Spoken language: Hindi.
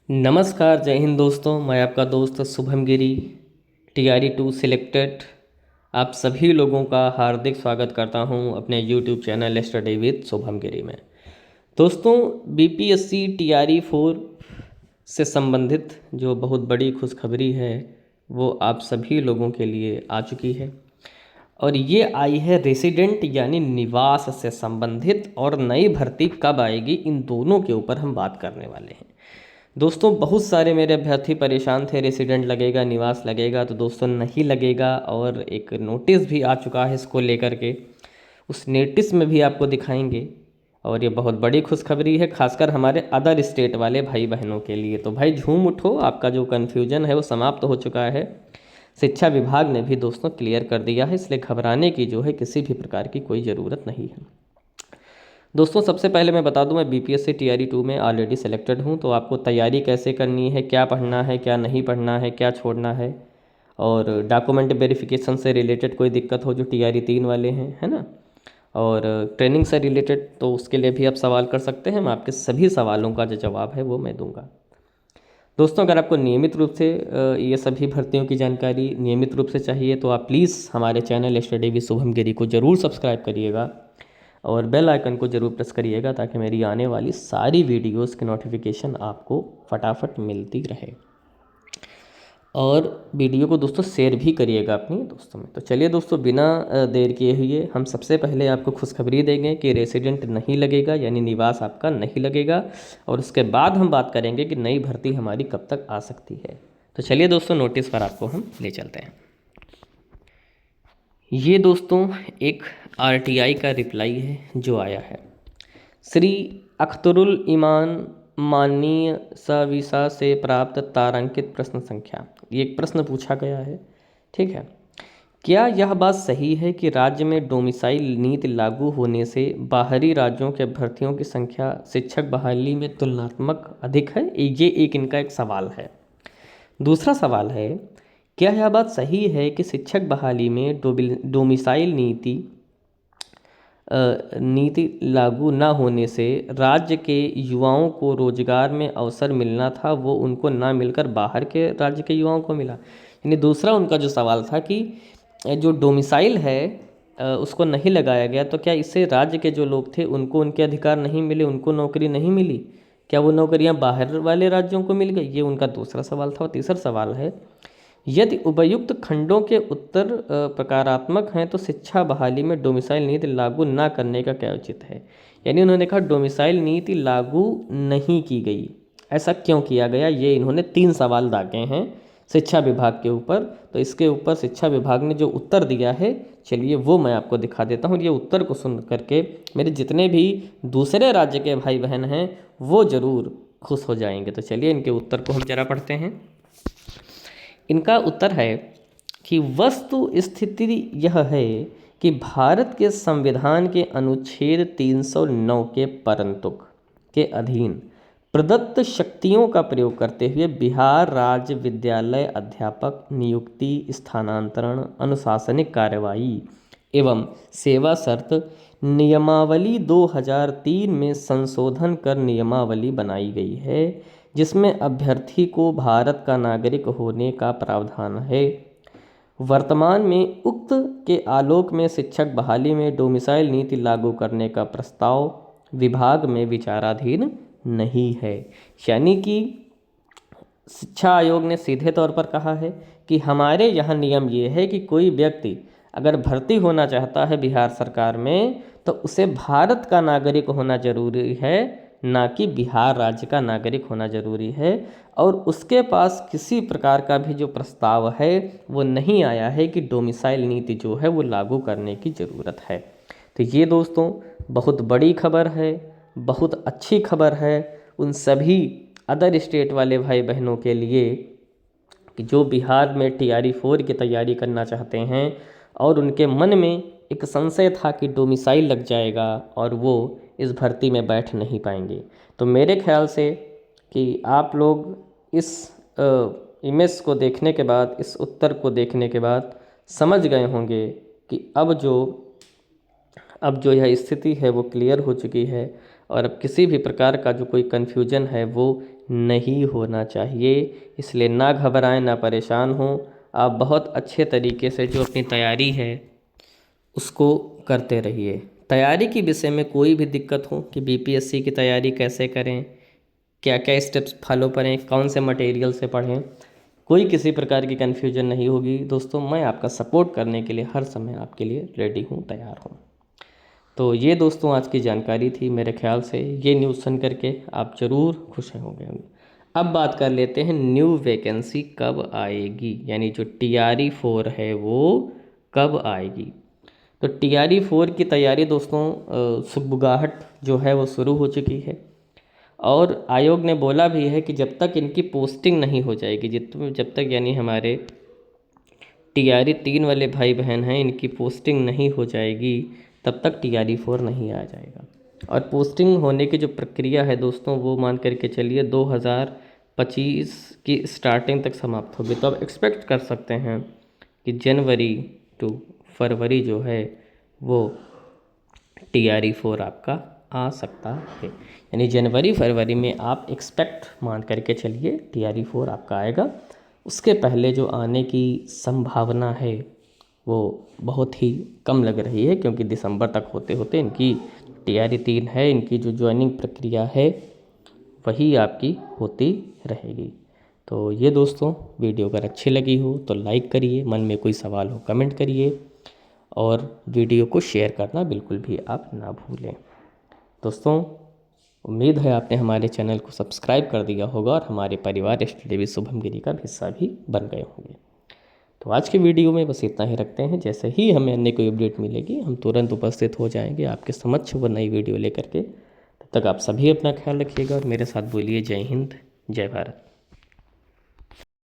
नमस्कार, जय हिंद दोस्तों। मैं आपका दोस्त शुभम गिरी, टीआरई 2 सिलेक्टेड। आप सभी लोगों का हार्दिक स्वागत करता हूं अपने YouTube channel study with Shubham Giri में। दोस्तों, बीपीएससी टीआरई 4 से संबंधित जो बहुत बड़ी खुशखबरी है वो आप सभी लोगों के लिए आ चुकी है। और ये आई है रेसिडेंट यानी निवास से संबंधित, और नई भर्ती कब आएगी इन दोनों के ऊपर हम बात करने वाले हैं। दोस्तों, बहुत सारे मेरे अभ्यर्थी परेशान थे, रेसिडेंट लगेगा, निवास लगेगा। तो दोस्तों नहीं लगेगा, और एक नोटिस भी आ चुका है इसको लेकर के। उस नोटिस में भी आपको दिखाएंगे। और ये बहुत बड़ी खुशखबरी है, खासकर हमारे अदर स्टेट वाले भाई बहनों के लिए। तो भाई झूम उठो, आपका जो कन्फ्यूजन है वो समाप्त हो चुका है। शिक्षा विभाग ने भी दोस्तों क्लियर कर दिया है, इसलिए घबराने की जो है किसी भी प्रकार की कोई ज़रूरत नहीं है। दोस्तों, सबसे पहले मैं बता दूं, मैं बीपीएससी टीआरई 2 में ऑलरेडी सिलेक्टेड हूं। तो आपको तैयारी कैसे करनी है, क्या पढ़ना है, क्या नहीं पढ़ना है, क्या छोड़ना है, और डॉक्यूमेंट वेरिफिकेशन से रिलेटेड कोई दिक्कत हो जो टीआरई 3 वाले हैं, है ना, और ट्रेनिंग से रिलेटेड, तो उसके लिए भी आप सवाल कर सकते हैं। मैं आपके सभी सवालों का जो जवाब है वो मैं दूंगा। दोस्तों, अगर आपको नियमित रूप से ये सभी भर्तियों की जानकारी नियमित रूप से चाहिए तो आप प्लीज़ हमारे चैनल स्टडी विद शुभम गिरी को ज़रूर सब्सक्राइब करिएगा और बेल आइकन को ज़रूर प्रेस करिएगा, ताकि मेरी आने वाली सारी वीडियोस की नोटिफिकेशन आपको फटाफट मिलती रहे। और वीडियो को दोस्तों शेयर भी करिएगा अपने दोस्तों में। तो चलिए दोस्तों, बिना देर किए हुए हम सबसे पहले आपको खुशखबरी देंगे कि रेसिडेंट नहीं लगेगा, यानी निवास आपका नहीं लगेगा। और उसके बाद हम बात करेंगे कि नई भर्ती हमारी कब तक आ सकती है। तो चलिए दोस्तों, नोटिस पर आपको हम ले चलते हैं। ये दोस्तों एक आरटीआई का रिप्लाई है जो आया है। श्री अख्तरुल ईमान, माननीय सविसा से प्राप्त तारांकित प्रश्न संख्या। ये एक प्रश्न पूछा गया है, ठीक है। क्या यह बात सही है कि राज्य में डोमिसाइल नीति लागू होने से बाहरी राज्यों के अभ्यर्थियों की संख्या शिक्षक बहाली में तुलनात्मक अधिक है? ये एक इनका एक सवाल है। दूसरा सवाल है, क्या यह बात सही है कि शिक्षक बहाली में डोमिसाइल नीति लागू न होने से राज्य के युवाओं को रोजगार में अवसर मिलना था, वो उनको ना मिलकर बाहर के राज्य के युवाओं को मिला? यानी दूसरा उनका जो सवाल था कि जो डोमिसाइल है उसको नहीं लगाया गया, तो क्या इससे राज्य के जो लोग थे उनको उनके अधिकार नहीं मिले, उनको नौकरी नहीं मिली? क्या वो नौकरियां बाहर वाले राज्यों को मिल गई? ये उनका दूसरा सवाल था। और तीसरा सवाल है, यदि उपर्युक्त खंडों के उत्तर प्रकारात्मक हैं तो शिक्षा बहाली में डोमिसाइल नीति लागू न करने का क्या उचित है? यानी उन्होंने कहा डोमिसाइल नीति लागू नहीं की गई, ऐसा क्यों किया गया? ये इन्होंने 3 सवाल दागे हैं शिक्षा विभाग के ऊपर। तो इसके ऊपर शिक्षा विभाग ने जो उत्तर दिया है, चलिए वो मैं आपको दिखा देता हूँ। ये उत्तर को सुन करके मेरे जितने भी दूसरे राज्य के भाई बहन हैं वो ज़रूर खुश हो जाएंगे। तो चलिए इनके उत्तर को हम जरा पढ़ते हैं। इनका उत्तर है कि वस्तु स्थिति यह है कि भारत के संविधान के अनुच्छेद 309 के परंतुक के अधीन प्रदत्त शक्तियों का प्रयोग करते हुए बिहार राज्य विद्यालय अध्यापक नियुक्ति, स्थानांतरण, अनुशासनिक कार्रवाई एवं सेवा शर्त नियमावली 2003 में संशोधन कर नियमावली बनाई गई है, जिसमें अभ्यर्थी को भारत का नागरिक होने का प्रावधान है। वर्तमान में उक्त के आलोक में शिक्षक बहाली में डोमिसाइल नीति लागू करने का प्रस्ताव विभाग में विचाराधीन नहीं है। यानी कि शिक्षा आयोग ने सीधे तौर पर कहा है कि हमारे यहाँ नियम ये है कि कोई व्यक्ति अगर भर्ती होना चाहता है बिहार सरकार में तो उसे भारत का नागरिक होना जरूरी है, ना कि बिहार राज्य का नागरिक होना जरूरी है। और उसके पास किसी प्रकार का भी जो प्रस्ताव है वो नहीं आया है कि डोमिसाइल नीति जो है वो लागू करने की ज़रूरत है। तो ये दोस्तों बहुत बड़ी खबर है, बहुत अच्छी खबर है उन सभी अदर स्टेट वाले भाई बहनों के लिए कि जो बिहार में टीआरई 4 की तैयारी करना चाहते हैं और उनके मन में एक संशय था कि डोमिसाइल लग जाएगा और वो इस भर्ती में बैठ नहीं पाएंगे। तो मेरे ख्याल से कि आप लोग इस इमेज को देखने के बाद, इस उत्तर को देखने के बाद समझ गए होंगे कि अब जो यह स्थिति है वो क्लियर हो चुकी है और अब किसी भी प्रकार का जो कोई कन्फ्यूजन है वो नहीं होना चाहिए। इसलिए ना घबराएं, ना परेशान हों। आप बहुत अच्छे तरीके से जो अपनी तैयारी है उसको करते रहिए। तैयारी के विषय में कोई भी दिक्कत हो कि बीपीएससी की तैयारी कैसे करें, क्या क्या स्टेप्स फॉलो करें, कौन से मटेरियल से पढ़ें, कोई किसी प्रकार की कन्फ्यूजन नहीं होगी दोस्तों। मैं आपका सपोर्ट करने के लिए हर समय आपके लिए रेडी हूँ, तैयार हूँ। तो ये दोस्तों आज की जानकारी थी। मेरे ख्याल से ये न्यूज़ सुन करके आप ज़रूर खुश होंगे। अब बात कर लेते हैं न्यू वैकेंसी कब आएगी, यानी जो TRE 4 है वो कब आएगी। तो TRE 4 की तैयारी दोस्तों सुगबुगाहट जो है वो शुरू हो चुकी है, और आयोग ने बोला भी है कि जब तक इनकी पोस्टिंग नहीं हो जाएगी, जब तक यानी हमारे TRE 3 वाले भाई बहन हैं इनकी पोस्टिंग नहीं हो जाएगी, तब तक TRE 4 नहीं आ जाएगा। और पोस्टिंग होने की जो प्रक्रिया है दोस्तों वो मान करके चलिए 2025 की स्टार्टिंग तक समाप्त होगी। तो आप एक्सपेक्ट कर सकते हैं कि जनवरी टू फरवरी जो है वो TRE 4 आपका आ सकता है। यानी जनवरी फरवरी में आप एक्सपेक्ट मान करके चलिए TRE 4 आपका आएगा। उसके पहले जो आने की संभावना है वो बहुत ही कम लग रही है, क्योंकि दिसंबर तक होते होते इनकी TRE 3 है, इनकी जो ज्वाइनिंग प्रक्रिया है वही आपकी होती रहेगी। तो ये दोस्तों वीडियो अगर अच्छी लगी हो तो लाइक करिए, मन में कोई सवाल हो कमेंट करिए, और वीडियो को शेयर करना बिल्कुल भी आप ना भूलें। दोस्तों उम्मीद है आपने हमारे चैनल को सब्सक्राइब कर दिया होगा और हमारे परिवार स्टडी विद शुभम गिरी का हिस्सा भी बन गए होंगे। तो आज की वीडियो में बस इतना ही रखते हैं। जैसे ही हमें अन्य कोई अपडेट मिलेगी हम तुरंत उपस्थित हो जाएंगे आपके समक्ष वो नई वीडियो लेकर के। तब तक आप सभी अपना ख्याल रखिएगा और मेरे साथ बोलिए जय हिंद, जय भारत।